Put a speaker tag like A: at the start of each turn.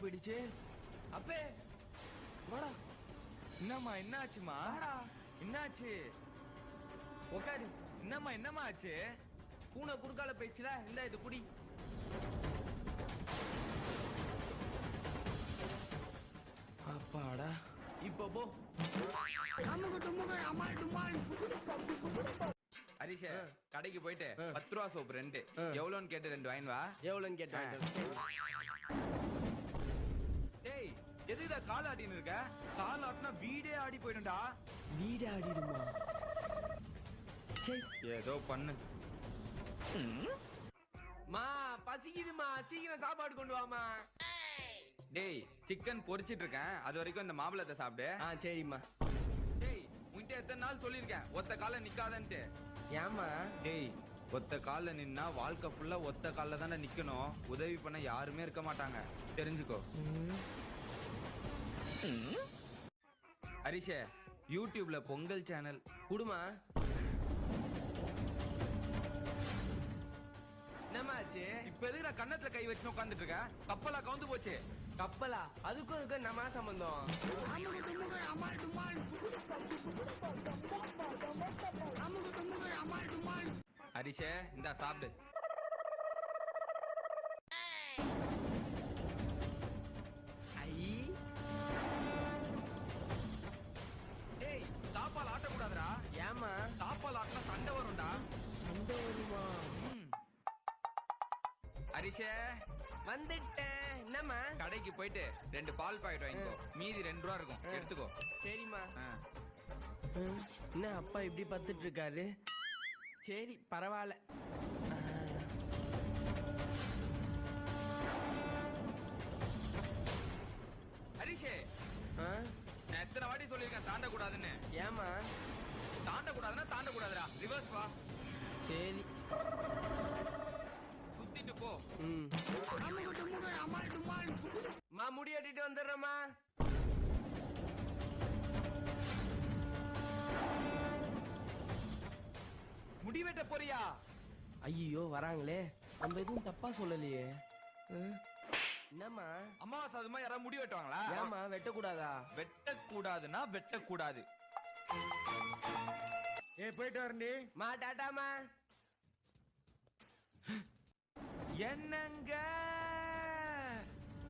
A: போயிடுச்சு. அப்பே வாடா.
B: என்னம்மா என்ன ஆச்சுமா?
A: வாடா.
B: என்னாச்சு?
A: உக்காரு.
B: என்னம்மா ஆச்சு?
A: பூனை குறுக்கால போயிடுச்சுல, இந்த இது குடி. அப்பாடா. இப்போ போ.
B: ஹரிஷ கடைக்கு போயிட்டு 10 ரூபா சோப்பு 2 எவ்வளோன்னு கேட்டு 2 வாங்கி வா.
A: எவ்வளோன்னு கேட்டேன்.
B: டேய் எதுக்குடா கால் ஆடின்னு இருக்க? கால் ஆட்டினா வீடே ஆடி போயிடும்டா.
A: வீடு ஆடிடுமா?
B: ஏதோ பண்ணு.
A: மா பசிக்குதுமா, சீக்கிரம் சாப்பாடு கொண்டு வாமா.
B: டேய் சிக்கன் பொரிச்சிட்டு இருக்கேன், அது வரைக்கும் இந்த மாம்பழத்தை சாப்பிடு.
A: சரிம்மா.
B: டேய் உன்கிட்ட எத்தனை நாள் சொல்லியிருக்கேன் ஒத்த கால நிக்காதன்ட்டு.
A: ஏமா?
B: டேய் ஒத்த கால்ல நின்னா வாழ்க்கை ஃபுல்லா ஒத்த கால்ல தானே நிக்கணும். உதவி பண்ண யாருமே இருக்க மாட்டாங்க, தெரிஞ்சுக்கோ. ஹரிஷே யூடியூப்ல பொங்கல் சேனல்
A: குடுமா. என்னமாச்சு?
B: இப்ப எதுக்கு நான் கண்ணத்துல கை வச்சு உட்காந்துட்டு இருக்க? கப்பலா கவுந்து போச்சு.
A: கப்பலா? அதுக்கும் நம்ம சம்பந்தம்.
B: ஹரிஷே இந்தா சாப்பிடு. டேய் சாப்பால் ஆட்டக்கூடாதுடா.
A: ஏமா?
B: சாப்பால் ஆட்டினா சண்டை வரும்டா.
A: சண்டை வருமா?
B: ஹரிஷே
A: வந்துட்டேன். என்னம்மா?
B: கடைக்கு போயிட்டு 2 பால் பாக்கெட் வாங்கிக்கோ, மீதி 2 ரூபா இருக்கும், எடுத்துக்கோ.
A: சரிம்மா. என்ன அப்பா இப்படி பார்த்துட்டு இருக்காரு? சரி பரவாயில்ல.
B: ஹரிஷே நான் எத்தனை வாட்டி சொல்லியிருக்கேன் தாண்டக்கூடாதுன்னு.
A: ஏமா?
B: தாண்டக்கூடாதுன்னா தாண்டக்கூடாதுடா, ரிவர்ஸ் வா.
A: சரி
B: சுத்திட்டு போ.
A: மா முடி வெட்டிட்டு வந்துடுறேம்மா.
B: முடி வெட்ட போறியா?
A: ஐயோ வராங்களே, நம்ம எதுவும் தப்பா சொல்லலையே. என்னம்மா?
B: அமாவாசை அதுமா யாராவது முடி வெட்டுவாங்களா?
A: ஏமா வெட்டக்கூடாதா?
B: வெட்டக்கூடாதுன்னா வெட்டக்கூடாது.
C: போயிட்டு வரண்டி.
A: மா டாட்டாமா.
B: என்னங்க